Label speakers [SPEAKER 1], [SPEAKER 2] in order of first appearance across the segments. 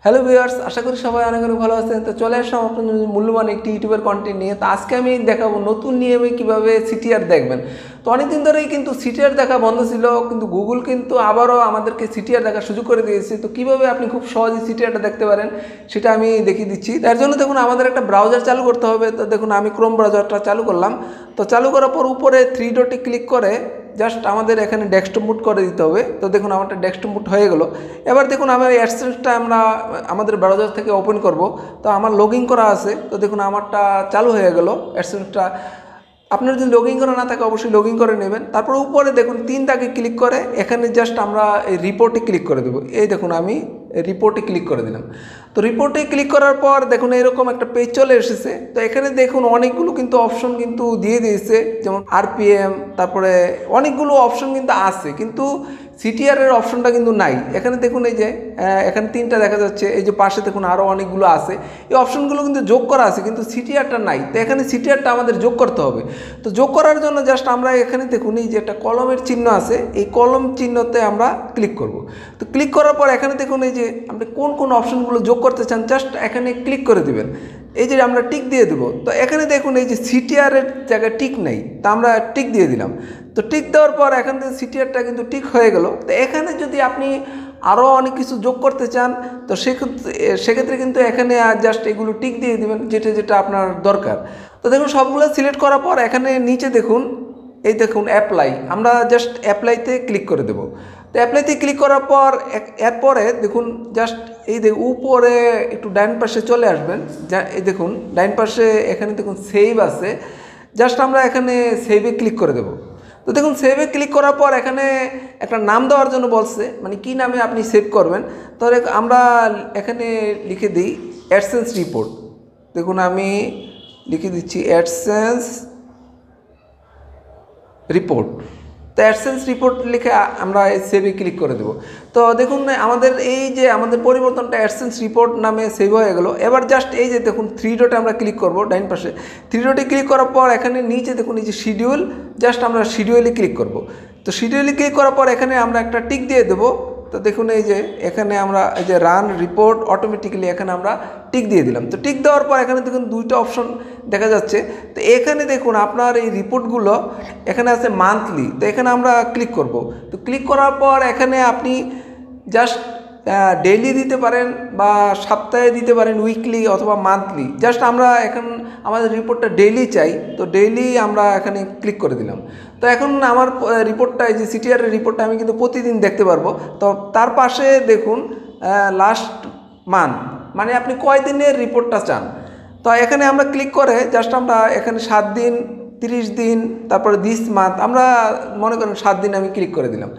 [SPEAKER 1] Hello viewers, আশা করি সবাই অনেক অনেক ভালো আছেন। তো চলে আসলাম আপনাদের মূল্যবান একটি ইউটিউবের কন্টেন্ট নিয়ে। তো আজকে আমি দেখাবো নতুন নিয়মে কীভাবে সিটিআর দেখবেন। তো অনেকদিন ধরেই কিন্তু সিটিআর দেখা বন্ধ ছিল, কিন্তু গুগল কিন্তু আবারও আমাদেরকে সিটিআর দেখার সুযোগ করে দিয়েছে। তো কীভাবে আপনি খুব সহজে সিটিআরটা দেখতে পারেন সেটা আমি দেখিয়ে দিচ্ছি। তার জন্য দেখুন আমাদের একটা ব্রাউজার চালু করতে হবে। তো দেখুন আমি ক্রোম ব্রাউজারটা চালু করলাম। তো চালু করার পর উপরে 3 ডটে ক্লিক করে জাস্ট আমাদের এখানে ডেস্কটপ মুড করে দিতে হবে। তো দেখুন আমারটা ডেস্কটপ মুড হয়ে গেল। এবার দেখুন আমার অ্যাডসেন্সটা আমরা আমাদের ব্রাউজার থেকে ওপেন করব। তো আমার লগ ইন করা আছে। তো দেখুন আমারটা চালু হয়ে গেল অ্যাডসেন্সটা। আপনার যদি লগ ইন করা না থাকে অবশ্যই লগ ইন করে নেবেন। তারপর উপরে দেখুন 3 দাগে ক্লিক করে এখানে জাস্ট আমরা এই রিপোর্টে ক্লিক করে দেবো। এই দেখুন আমি রিপোর্টে ক্লিক করে দিলাম। তো রিপোর্টে ক্লিক করার পর দেখুন এরকম একটা পেজ চলে এসেছে। তো এখানে দেখুন অনেকগুলো কিন্তু অপশন কিন্তু দিয়ে দিয়েছে, যেমন আরপিএম, তারপরে অনেকগুলো অপশন কিন্তু আছে, কিন্তু সিটিআর এর অপশনটা কিন্তু নাই। এখানে দেখুন এই যে এখানে 3টা দেখা যাচ্ছে, এই যে পাশে দেখুন আরও অনেকগুলো আছে। এই অপশনগুলো কিন্তু যোগ করা আছে, কিন্তু সিটিআরটা নাই। তো এখানে সিটিআরটা আমাদের যোগ করতে হবে। তো যোগ করার জন্য জাস্ট আমরা এখানে দেখুন এই যে একটা কলমের চিহ্ন আছে, এই কলম চিহ্নতে আমরা ক্লিক করব। তো ক্লিক করার পর এখানে দেখুন এই যে আপনি কোন কোন অপশনগুলো যোগ করতে চান জাস্ট এখানে ক্লিক করে দেবেন। এই যে আমরা টিক দিয়ে দেবো। তো এখানে দেখুন এই যে সিটিআরের জায়গায় টিক নেই, তো আমরা টিক দিয়ে দিলাম। তো টিক দেওয়ার পর এখান থেকে সিটিআরটা কিন্তু টিক হয়ে গেল। তো এখানে যদি আপনি আরও অনেক কিছু যোগ করতে চান তো সেক্ষেত্রে কিন্তু এখানে জাস্ট এগুলো টিক দিয়ে দেবেন যেটা যেটা আপনার দরকার। তো দেখুন সবগুলো সিলেক্ট করার পর এখানে নিচে দেখুন এই দেখুন অ্যাপ্লাই, আমরা জাস্ট অ্যাপ্লাইতে ক্লিক করে দেবো। তো অ্যাপ্লাইতে ক্লিক করার পর এরপরে দেখুন জাস্ট এই উপরে একটু ডাইন পাশে চলে আসবেন। এই দেখুন ডাইন পাশে এখানে দেখুন সেভ আছে, জাস্ট আমরা এখানে সেভে ক্লিক করে দেবো। তো দেখুন সেভে ক্লিক করার পর এখানে একটা নাম দেওয়ার জন্য বলছে, মানে কি নামে আপনি সেভ করবেন। তাহলে আমরা এখানে লিখে দিই অ্যাডসেন্স রিপোর্ট। দেখুন আমি লিখে দিচ্ছি অ্যাডসেন্স রিপোর্ট। তো অ্যাডসেন্স রিপোর্ট লিখে আমরা সেভে ক্লিক করে দেবো। তো দেখুন আমাদের এই যে আমাদের পরিবর্তনটা অ্যাডসেন্স রিপোর্ট নামে সেভ হয়ে গেল। এবার জাস্ট এই যে দেখুন 3 ডটে আমরা ক্লিক করব, ডাইন পাশে 3 ডটে ক্লিক করার পর এখানে নিচে দেখুন এই যে শিডিউল, জাস্ট আমরা শিডিউলে ক্লিক করব। তো শিডিউলে ক্লিক করার পর এখানে আমরা একটা টিক দিয়ে দেবো। তো দেখুন এই যে এখানে আমরা এই যে রান রিপোর্ট অটোমেটিক্যালি এখানে আমরা টিক দিয়ে দিলাম। তো টিক দেওয়ার পর এখানে দেখুন 2টা অপশন দেখা যাচ্ছে। তো এখানে দেখুন আপনার এই রিপোর্টগুলো এখানে আছে মান্থলি। তো এখানে আমরা ক্লিক করব। তো ক্লিক করার পর এখানে আপনি জাস্ট ডেইলি দিতে পারেন বা সপ্তাহে দিতে পারেন, উইকলি অথবা মান্থলি। জাস্ট আমরা এখন আমাদের রিপোর্টটা ডেইলি চাই, তো ডেইলি আমরা এখানে ক্লিক করে দিলাম। তো এখন আমার রিপোর্টটা এই যে সিটিআরের রিপোর্টটা আমি কিন্তু প্রতিদিন দেখতে পারবো। তো তার পাশে দেখুন লাস্ট মান্থ, মানে আপনি কয় দিনের রিপোর্টটা চান। তো এখানে আমরা ক্লিক করে জাস্ট আমরা এখানে 7 দিন, 30 দিন, তারপরে দিস মান্থ, আমরা মনে করেন 7 দিন আমি ক্লিক করে দিলাম।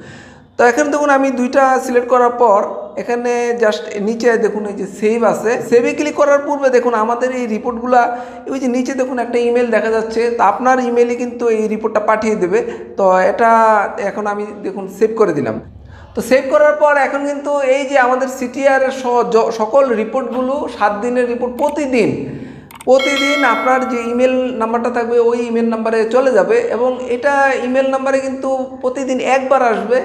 [SPEAKER 1] তো এখানে দেখুন আমি 2টা সিলেক্ট করার পর এখানে জাস্ট নিচে দেখুন এই যে সেভ আছে, সেভে ক্লিক করার পূর্বে দেখুন আমাদের এই রিপোর্টগুলা ওই যে নিচে দেখুন একটা ইমেল দেখা যাচ্ছে। তো আপনার ইমেলে কিন্তু এই রিপোর্টটা পাঠিয়ে দেবে। তো এটা এখন আমি দেখুন সেভ করে দিলাম। তো সেভ করার পর এখন কিন্তু এই যে আমাদের সিটিআর সকল রিপোর্টগুলো 7 দিনের রিপোর্ট প্রতিদিন আপনার যে ইমেল নাম্বারটা থাকবে ওই ইমেল নাম্বারে চলে যাবে, এবং এটা ইমেল নাম্বারে কিন্তু প্রতিদিন একবার আসবে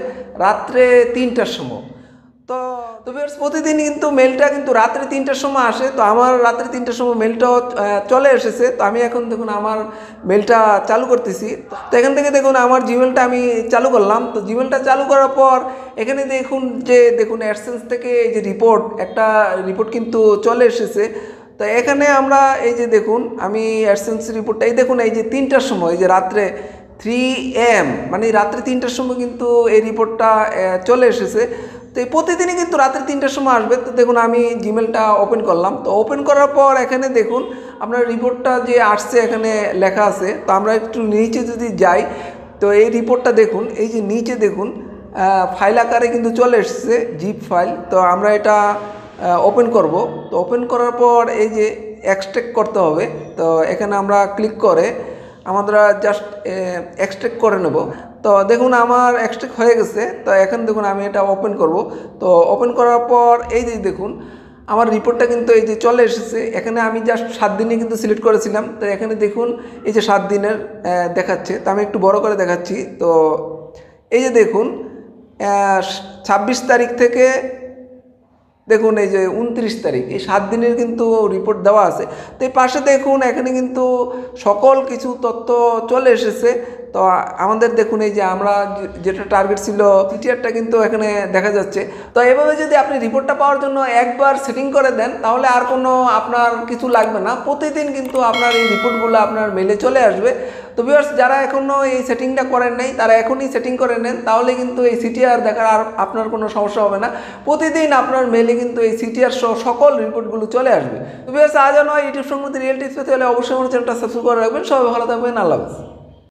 [SPEAKER 1] রাত্রে 3টার সময়। তো ভিউয়ার্স প্রতিদিন কিন্তু মেলটা কিন্তু রাত্রে 3টার সময় আসে। তো আমার রাত্রে 3টার সময় মেলটাও চলে এসেছে। তো আমি এখন দেখুন আমার মেলটা চালু করতেছি। তো এখান থেকে দেখুন আমার জিমেলটা আমি চালু করলাম। তো জিমেলটা চালু করার পর এখানে দেখুন যে দেখুন অ্যাডসেন্স থেকে এই যে একটা রিপোর্ট কিন্তু চলে এসেছে। তো এখানে আমরা এই যে দেখুন আমি অ্যাডসেন্স রিপোর্টটা এই দেখুন এই যে 3টার সময়, এই যে রাত্রে 3 AM, মানে রাত্রে 3টার সময় কিন্তু এই রিপোর্টটা চলে এসেছে। তো এই প্রতিদিনই কিন্তু রাত্রে 3টার সময় আসবে। তো দেখুন আমি জিমেলটা ওপেন করলাম। তো ওপেন করার পর এখানে দেখুন আপনার রিপোর্টটা যে আসছে এখানে লেখা আছে। তো আমরা একটু নিচে যদি যাই তো এই রিপোর্টটা দেখুন এই যে নিচে দেখুন ফাইল আকারে কিন্তু চলে এসেছে, জিপ ফাইল। তো আমরা এটা ওপেন করব। তো ওপেন করার পর এই যে এক্সট্রাক্ট করতে হবে। তো এখানে আমরা ক্লিক করে আমরা জাস্ট এক্সট্রাক্ট করে নেব। তো দেখুন আমার এক্সট্রাক্ট হয়ে গেছে। তো এখন দেখুন আমি এটা ওপেন করব। তো ওপেন করার পর এই যে দেখুন আমার রিপোর্টটা কিন্তু এই যে চলে এসেছে। এখানে আমি জাস্ট 7 দিনে কিন্তু সিলেক্ট করেছিলাম। তো এখানে দেখুন এই যে 7 দিনের দেখাচ্ছে। তো আমি একটু বড় করে দেখাচ্ছি। তো এই যে দেখুন 26 তারিখ থেকে দেখুন এই যে 29 তারিখ, এই 7 দিনের কিন্তু রিপোর্ট দেওয়া আছে। তো এই পাশে দেখুন এখানে কিন্তু সকল কিছু তথ্য চলে এসেছে। তো আমাদের দেখুন এই যে আমরা যেটা টার্গেট ছিল সিটিআরটা কিন্তু এখানে দেখা যাচ্ছে। তো এভাবে যদি আপনি রিপোর্টটা পাওয়ার জন্য একবার সেটিং করে দেন তাহলে আর কোনো আপনার কিছু লাগবে না, প্রতিদিন কিন্তু আপনার এই রিপোর্টগুলো আপনার মেলে চলে আসবে। তো ভিউয়ার্স, যারা এখনও এই সেটিংটা করেন নাই তারা এখনই সেটিং করে নেন, তাহলে কিন্তু এই সিটিআর দেখার আর আপনার কোনো সমস্যা হবে না। প্রতিদিন আপনার মেলে কিন্তু এই সিটিআর সহ সকল রিপোর্টগুলো চলে আসবে। তো ভিউয়ার্স, আজ নয় ইউটিউব সম্বন্ধে রিয়েল টিপস পেতে হলে অবশ্যই আমার চ্যানেলটা সাবস্ক্রাইব করে রাখবেন। সবাই ভালো থাকবেন, আল্লাহ হাফেজ।